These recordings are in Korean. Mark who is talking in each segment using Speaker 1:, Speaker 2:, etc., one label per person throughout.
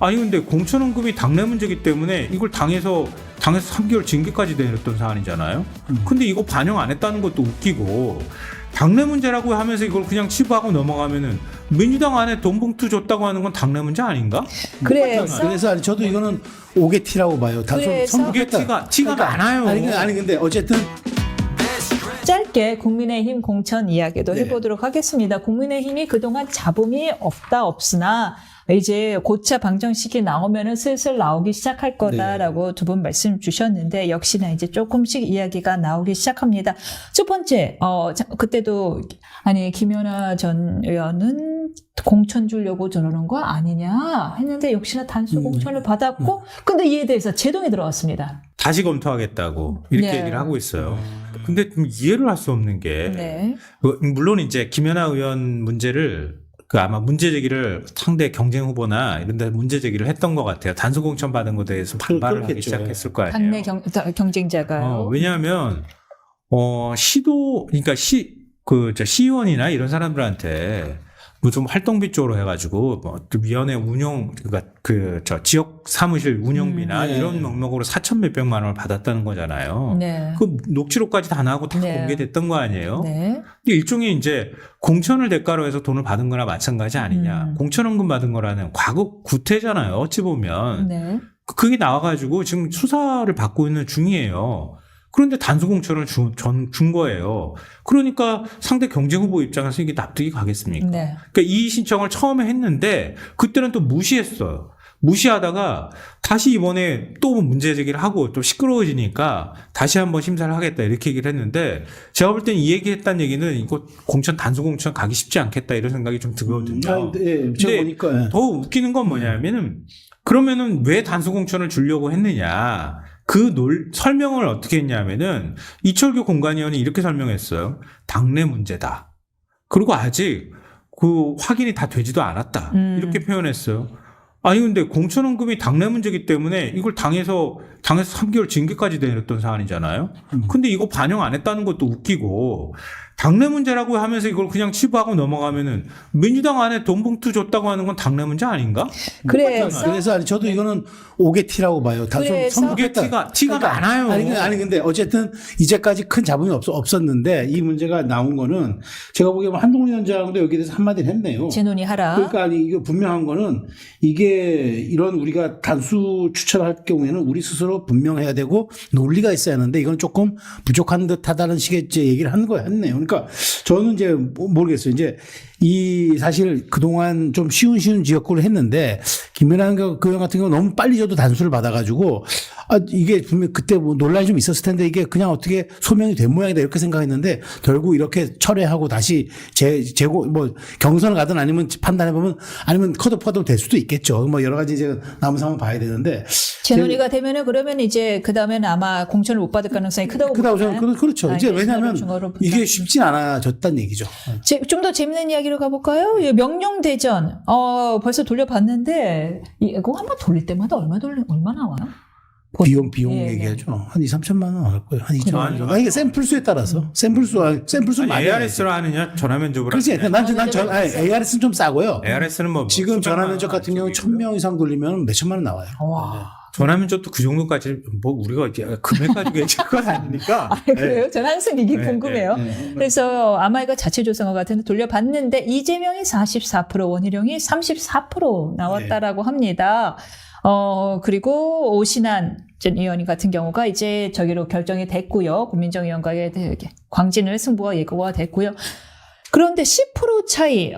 Speaker 1: 아니 근데 공천원금이 당내 문제이기 때문에 이걸 당에서 3개월 징계까지 내렸던 사안이잖아요. 근데 이거 반영 안 했다는 것도 웃기고 당내 문제라고 하면서 이걸 그냥 치부하고 넘어가면은 민주당 안에 돈 봉투 줬다고 하는 건 당내 문제 아닌가?
Speaker 2: 그래서 아니, 저도 이거는 오개티라고 봐요. 다
Speaker 1: 오개티가 티가 많아요.
Speaker 2: 아니 근데 어쨌든
Speaker 3: 짧게 국민의힘 공천 이야기도
Speaker 2: 네.
Speaker 3: 해보도록 하겠습니다. 국민의힘이 그동안 잡음이 없으나 이제 고차 방정식이 나오면은 슬슬 나오기 시작할 거다라고 두 분 말씀 주셨는데 역시나 이제 조금씩 이야기가 나오기 시작합니다. 첫 번째, 그때도 김연아 전 의원은 공천 주려고 저러는 거 아니냐 했는데 역시나 단수 공천을 받았고 근데 이에 대해서 제동이 들어왔습니다.
Speaker 1: 다시 검토하겠다고 이렇게
Speaker 3: 네.
Speaker 1: 얘기를 하고 있어요. 근데 좀 이해를 할 수 없는 게
Speaker 3: 네.
Speaker 1: 물론 이제 김연아 의원 문제를 아마 문제 제기를 상대 경쟁 후보나 이런 데 문제 제기를 했던 것 같아요. 단수 공천 받은 것에 대해서 반발을 하기
Speaker 2: 그렇겠죠.
Speaker 1: 시작했을 거 아니에요.
Speaker 3: 당내 경쟁자가요.
Speaker 1: 왜냐하면 그러니까 시의원이나 이런 사람들한테 뭐 좀 활동비 쪽으로 해가지고 좀 위원회 운영 그러니까 지역 사무실 운영비나
Speaker 2: 네.
Speaker 1: 이런 명목으로 4천 몇백만 원을 받았다는 거잖아요.
Speaker 3: 네.
Speaker 1: 그 녹취록까지 다 나오고 다
Speaker 3: 네.
Speaker 1: 공개됐던 거 아니에요?
Speaker 3: 네.
Speaker 1: 이게 일종의 이제 공천을 대가로 해서 돈을 받은 거나 마찬가지 아니냐. 공천원금 받은 거라는 과거 구태잖아요. 어찌 보면.
Speaker 3: 네.
Speaker 1: 그게 나와가지고 지금 수사를 받고 있는 중이에요. 그런데 단수 공천을 준 거예요. 그러니까 상대 경쟁 후보 입장에서 이게 납득이 가겠습니까?
Speaker 3: 네.
Speaker 1: 그러니까 이의 신청을 처음에 했는데 그때는 또 무시했어요. 무시하다가 다시 이번에 또 문제 제기를 하고 또 시끄러워지니까 다시 한번 심사를 하겠다 이렇게 얘기를 했는데 제가 볼 땐 이 얘기했다는 얘기는 이거 단수 공천 가기 쉽지 않겠다 이런 생각이 좀 들거든요.
Speaker 2: 예, 제가 보니까
Speaker 1: 더 웃기는 건 뭐냐면은 그러면은 왜 단수 공천을 주려고 했느냐. 설명을 어떻게 했냐면은 이철규 공관위원이 이렇게 설명했어요. 당내 문제다. 그리고 아직 확인이 다 되지도 않았다. 이렇게 표현했어요. 아니 근데 공천원금이 당내 문제이기 때문에 이걸 당에서 3개월 징계까지 내렸던 사안이잖아요. 근데 이거 반영 안 했다는 것도 웃기고 당내 문제라고 하면서 이걸 그냥 치부하고 넘어가면은 민주당 안에 돈 봉투 줬다고 하는 건 당내 문제 아닌가?
Speaker 2: 그래서 아니, 저도 이거는 오개티라고 봐요.
Speaker 1: 티가 많아요.
Speaker 2: 아니 근데 어쨌든 이제까지 큰 잡음이 없었는데 이 문제가 나온 거는 제가 보기에 한동훈 위원장도 여기에 대해서 한마디를 했네요.
Speaker 3: 제 논의 하라.
Speaker 2: 그러니까 이거 분명한 거는 이게 이런 우리가 단수 추천할 경우에는 우리 스스로 분명해야 되고 논리가 있어야 하는데 이건 조금 부족한 듯하다는 식의 이제 얘기를 했네요. 그러니까 저는 이제 모르겠어요. 이제 사실 그동안 좀 쉬운 지역구를 했는데 김연아 그 의원 같은 경우 너무 빨리 저도 단수를 받아가지고 이게 분명 그때 뭐 논란이 좀 있었을 텐데 이게 그냥 어떻게 소명이 된 모양이다 이렇게 생각했는데 결국 이렇게 철회하고 다시 경선을 가든 아니면 판단해 보면 아니면 컷오프가 될 수도 있겠죠. 뭐 여러 가지 이제 남은 상황 봐야 되는데
Speaker 3: 제 논의가 되면은 그러면 이제 그 다음에는 아마 공천을 못 받을 가능성이 크다고
Speaker 2: 저는 그렇죠. 이제 왜냐하면 이게 쉽진 않아졌다는 얘기죠.
Speaker 3: 좀 더 재밌는 이야기로 가볼까요? 명령대전 벌써 돌려봤는데 이거 한번 돌릴 때마다 얼마 나와요?
Speaker 2: 비용
Speaker 3: 예,
Speaker 2: 얘기하죠. 한 2, 3천만 원 나올 거예요. 한 2천만 원 정도. 이게 샘플 수에 따라서. 샘플 많이
Speaker 1: ARS로 하느냐 전화 면접을
Speaker 2: 그렇지. ARS는 좀 싸고요.
Speaker 1: ARS는 뭐
Speaker 2: 지금 전화 면접 같은 경우 1,000명 이상 돌리면 몇 천만 원 나와요.
Speaker 3: 와.
Speaker 1: 전화 면접도 그 정도까지 뭐 우리가 이제 금액 가지고 얘기할 건 아니니까.
Speaker 3: 그래요? 저는 항상 이게 궁금해요.
Speaker 2: 네.
Speaker 3: 그래서 아마 이거 자체 조성화 같은데 돌려봤는데 이재명이 44%, 원희룡이 34% 나왔다라고 합니다. 그리고 오신환 전 의원 같은 경우가 이제 저기로 결정이 됐고요. 국민정의원과의 광진을 승부가 예고가 됐고요. 그런데 10% 차이,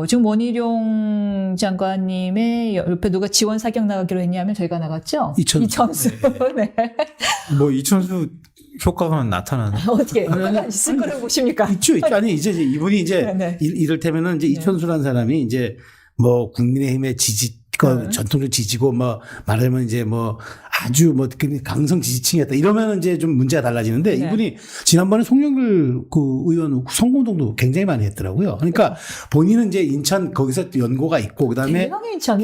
Speaker 3: 지금 원희룡 장관님의 옆에 누가 지원 사격 나가기로 했냐면 저희가 나갔죠? 이천수. 네.
Speaker 1: 뭐 이천수 효과가 나타나나?
Speaker 3: 어떻게 효과가 있을 거라고 보십니까?
Speaker 2: 있죠. 아니, 이제 이분이 이제
Speaker 3: 네.
Speaker 2: 이를테면은 이제 이천수라는 사람이 이제 뭐 국민의힘의 전통적 지지고 뭐 말하자면 이제 뭐 아주 뭐 강성 지지층이었다 이러면 이제 좀 문제가 달라지는데
Speaker 3: 네.
Speaker 2: 이분이 지난번에 송영길 그 의원 선거운동도 굉장히 많이 했더라고요. 그러니까 본인은 이제 인천 거기서 연고가 있고 그다음에
Speaker 3: 개성이 인천.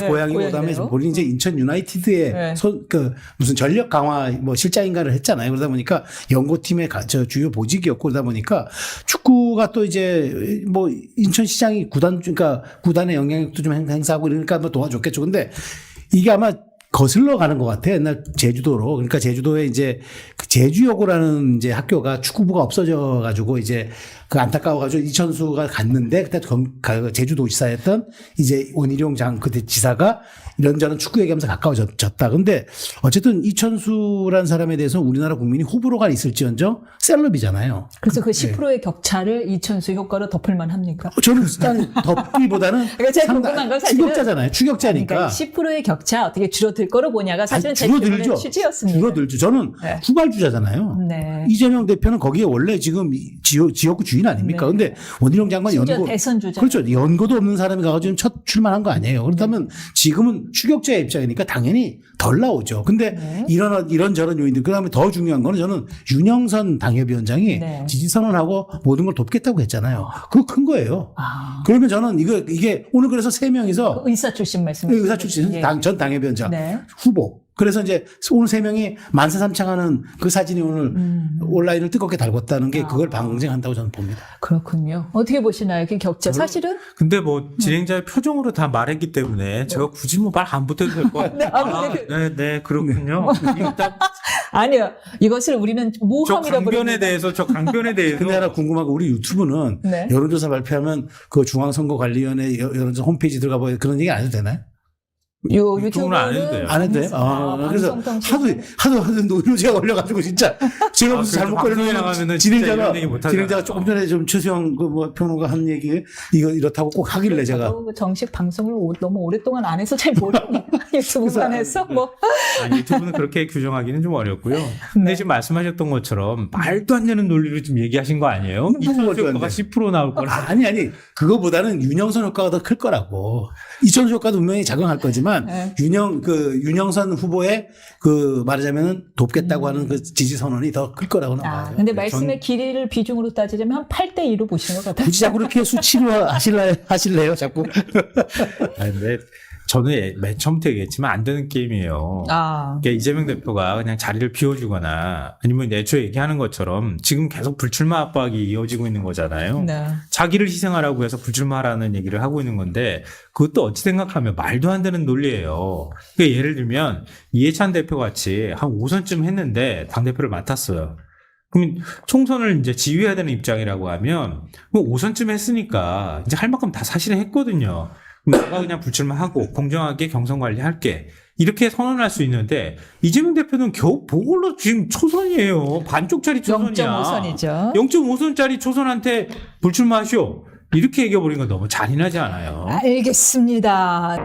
Speaker 2: 고향이고 그다음에 본인이 이제 인천 유나이티드의
Speaker 3: 네.
Speaker 2: 그 무슨 전력 강화 뭐 실장인가를 했잖아요. 그러다 보니까 연고팀의 주요 보직이었고 그러다 보니까 축구가 또 이제 뭐 인천시장이 그러니까 구단의 영향력도 좀 행사하고 이러니까 뭐 도와줬겠죠. 근데 이게 아마 거슬러 가는 것 같아요. 옛날 제주도로. 그러니까 제주도에 이제 그 제주여고라는 이제 학교가 축구부가 없어져 가지고 이제 그 안타까워가지고 이천수가 갔는데 그때 제주도지사였던 이제 원희룡 그때 지사가 이런저런 축구 얘기하면서 가까워졌다. 근데 어쨌든 이천수라는 사람에 대해서 우리나라 국민이 호불호가 있을지언정 셀럽이잖아요.
Speaker 3: 그래서 그 10%의 격차를 이천수 효과로 덮을만 합니까?
Speaker 2: 저는 일단 덮기보다는
Speaker 3: 그러니까 제가 궁금한 건 사실은
Speaker 2: 추격자잖아요. 추격자니까.
Speaker 3: 그러니까 10%의 격차 어떻게 줄어들 거로 보냐가 사실은 제
Speaker 2: 줄어들죠.
Speaker 3: 취지였습니다.
Speaker 2: 줄어들죠. 저는
Speaker 3: 네.
Speaker 2: 후발주자잖아요.
Speaker 3: 네.
Speaker 2: 이재명 대표는 거기에 원래 지금 지역구 주인 아닙니까?
Speaker 3: 네.
Speaker 2: 근데 원희룡 장관
Speaker 3: 심지어
Speaker 2: 연고
Speaker 3: 대선 주자.
Speaker 2: 그렇죠. 연고도 없는 사람이 가가지고 지금 첫 출마한 거 아니에요. 그렇다면 지금은 추격자의 입장이니까 당연히 덜 나오죠. 근데
Speaker 3: 네.
Speaker 2: 이런저런 요인들 그다음에 더 중요한 거는 저는 윤영선 당협위원장이
Speaker 3: 네.
Speaker 2: 지지 선언하고 모든 걸 돕겠다고 했잖아요. 그거 큰 거예요.
Speaker 3: 아.
Speaker 2: 그러면 저는 이게 오늘 그래서 세 명이서
Speaker 3: 의사 출신 말씀.
Speaker 2: 의사 출신
Speaker 3: 예.
Speaker 2: 전 당협위원장
Speaker 3: 네.
Speaker 2: 후보. 그래서 이제 오늘 세 명이 만세삼창하는 그 사진이 오늘 온라인을 뜨겁게 달궜다는 게 그걸 방증한다고 저는 봅니다.
Speaker 3: 그렇군요. 어떻게 보시나요? 그 격차. 사실은
Speaker 1: 근데 뭐 진행자의 표정으로 다 말했기 때문에 제가 굳이 뭐 말 안 붙여도 될 것 같아요. 네, 그렇군요. 일단
Speaker 3: 아니요. 이것을 우리는
Speaker 1: 저
Speaker 3: 모함이라고
Speaker 1: 강변에 대해서
Speaker 2: 근데 하나 궁금한 거 우리 유튜브는
Speaker 3: 네.
Speaker 2: 여론조사 발표하면 그 중앙선거관리위원회 여론조사 홈페이지 들어가 보면 그런 얘기 안 해도 되나요?
Speaker 1: 유튜브는 안 해도 돼요.
Speaker 2: 안 해도 돼요? 그래서 하도 노이로제가 걸려가지고 진짜 제가 무슨 잘못
Speaker 1: 방송에
Speaker 2: 걸리면
Speaker 1: 나가면은 진짜 이런 얘기 못 하잖아요.
Speaker 2: 진행자가 조금 전에 좀 최수영 그 뭐 평론가 한 얘기 이거 이렇다고 꼭 하길래 제가
Speaker 3: 그 정식 방송을 너무 오랫동안 안 해서 잘 모르니까 유튜브만 해서 뭐.
Speaker 1: 유튜브는 그렇게 규정하기는 좀 어렵고요. 근데 지금 말씀하셨던 것처럼 말도 안 되는 논리로 지금 얘기하신 거 아니에요? 이천수 효과가 10% 나올 거라.
Speaker 2: 아니 그거보다는 윤영선 효과가 더 클 거라고. 이천수 효과도 분명히 작용할 거지만
Speaker 3: 네.
Speaker 2: 윤영선 후보의 그 말하자면은 돕겠다고 하는 그 지지 선언이 더 클 거라고는 봐요.
Speaker 3: 근데 말씀의 길이를 비중으로 따지자면 한 8대 2로 보시는 것 같아요.
Speaker 2: 굳이 자꾸 그렇게 수치로 하실래요? 자꾸.
Speaker 1: 근데 저는 맨 처음부터 얘기했지만 안 되는 게임이에요. 그러니까 이재명 대표가 그냥 자리를 비워주거나 아니면 애초에 얘기하는 것처럼 지금 계속 불출마 압박이 이어지고 있는 거잖아요.
Speaker 3: 네.
Speaker 1: 자기를 희생하라고 해서 불출마하라는 얘기를 하고 있는 건데 그것도 어찌 생각하면 말도 안 되는 논리예요. 그러니까 예를 들면 이해찬 대표 같이 한 5선쯤 했는데 당대표를 맡았어요. 그럼 총선을 이제 지휘해야 되는 입장이라고 하면 5선쯤 했으니까 이제 할 만큼 다 사실은 했거든요. 그럼 내가 그냥 불출마하고 공정하게 경선 관리할게. 이렇게 선언할 수 있는데 이재명 대표는 겨우 보궐로 지금 초선이에요. 반쪽짜리 초선이야.
Speaker 3: 0.5선이죠.
Speaker 1: 0.5선짜리 초선한테 불출마하시오. 이렇게 얘기해버리는 건 너무 잔인하지 않아요?
Speaker 3: 알겠습니다.